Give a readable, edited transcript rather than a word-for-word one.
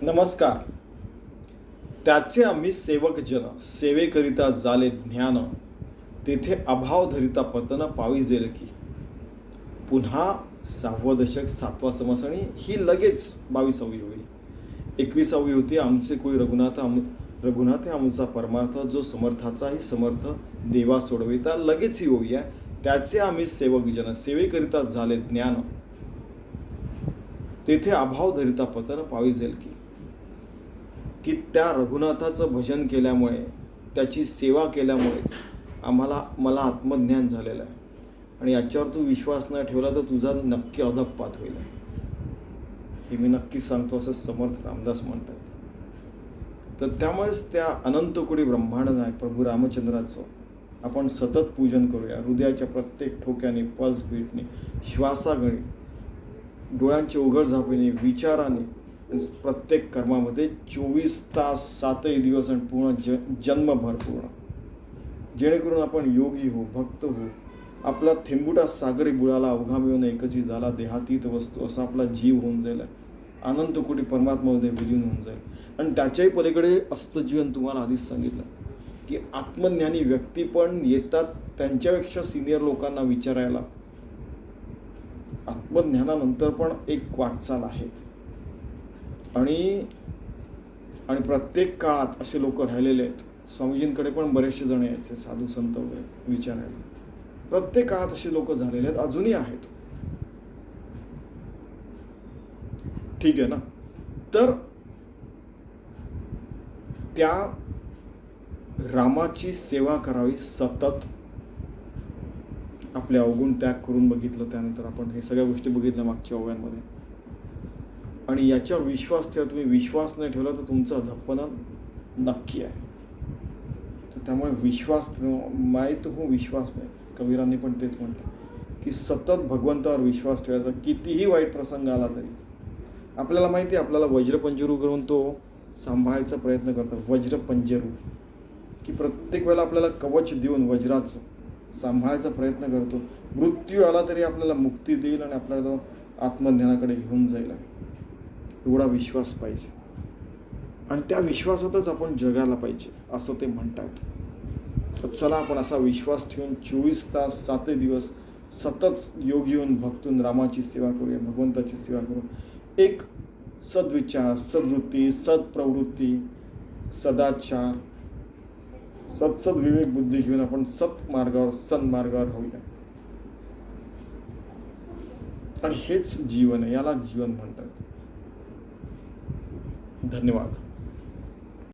नमस्कार. त्याचे आम्ही सेवक जन, सेवेकरिता झाले ज्ञान, तेथे अभाव धरिता पतन पाविजेल की. पुन्हा 6वं दशक 7वा समास आणि ही लगेच 22वी होईल. 21वी होती आमचे कुळी रघुनाथ आमचा परमार्थ, जो समर्थाचाही समर्थ देवा सोडविता. लगेच ही होऊया. त्याचे आम्ही सेवक जन, सेवेकरिता झाले ज्ञान, तेथे अभाव धरिता पतन पाविजेल की त्या रघुनाथाचं भजन केल्यामुळे, त्याची सेवा केल्यामुळेच मला आत्मज्ञान झालेलं आहे. आणि याच्यावर तू विश्वास न ठेवला तर तुझा नक्की अधःपात होईल, हे मी नक्की सांगतो, असं समर्थ रामदास म्हणतात. तर त्यामुळेच त्या अनंतकोटी ब्रह्मांड नायक प्रभू रामचंद्राचं आपण सतत पूजन करूया. हृदयाच्या प्रत्येक ठोक्याने, पल्स बीटने, श्वासागणी, डोळ्यांचे उघड झापेने, विचाराने, प्रत्येक कर्मामध्ये 24 तास 7ही दिवस आणि पूर्ण जन्मभर पूर्ण, जेणेकरून आपण योगी हो, भक्त हो. आपला थेंबुटा सागरी बुडाला, अवघा मिळून एकची झाला, देहातीत वस्तू असा आपला जीव होऊन जाईल, अनंत कोटी परमात्म्यामध्ये विलीन होऊन जाईल. आणि त्याच्याही पलीकडे असतं जीवन. तुम्हाला आधीच सांगितलं की आत्मज्ञानी व्यक्ती पण येतात त्यांच्यापेक्षा सिनियर लोकांना विचारायला. आत्मज्ञानानंतर पण एक वाटचाल आहे. आणि प्रत्येक काळात असे लोक राहिलेले आहेत. स्वामीजींकडे पण बरेचसे जण यायचे, साधू संत वगैरे विचारायला. प्रत्येक काळात असे लोक झालेले आहेत, अजूनही आहेत. ठीक आहे ना. तर त्या रामाची सेवा करावी सतत. आपले अवगुण त्याग करून बघितलं, त्यानंतर आपण हे सगळ्या गोष्टी बघितल्या मागच्या ओव्यांमध्ये. आणि याच्यावर विश्वास ठेवा. तुम्ही विश्वास नाही ठेवला तर तुमचं अधःपतन नक्की आहे. तर त्यामुळे विश्वास माहीत हो, विश्वास नाही. कबीरांनी पण तेच म्हटलं की सतत भगवंतावर विश्वास ठेवायचा. कितीही वाईट प्रसंग आला तरी आपल्याला माहिती आहे, आपल्याला वज्रपंजरू करून तो सांभाळायचा प्रयत्न करतो. वज्रपंजरू की प्रत्येक वेळेला आपल्याला कवच देऊन वज्राचं सांभाळायचा प्रयत्न करतो. मृत्यू आला तरी आपल्याला मुक्ती देईल आणि आपल्याला आत्मज्ञानाकडे घेऊन जाईल. एवढा विश्वास पाहिजे. आणि त्या विश्वासातच आपण जगायला पाहिजे, असं ते म्हणतात. तर चला आपण असा विश्वास ठेवून 24 तास 7 दिवस सतत योगी होऊन भक्तून रामाची सेवा करूया, भगवंताची सेवा करू. एक सद्विचार, सद्वृत्ती, सत्प्रवृत्ती, सदाचार, विवेक बुद्धी घेऊन आपण सन्मार्गावर राहूया. आणि हेच जीवन आहे, याला जीवन म्हणतात. धन्यवाद.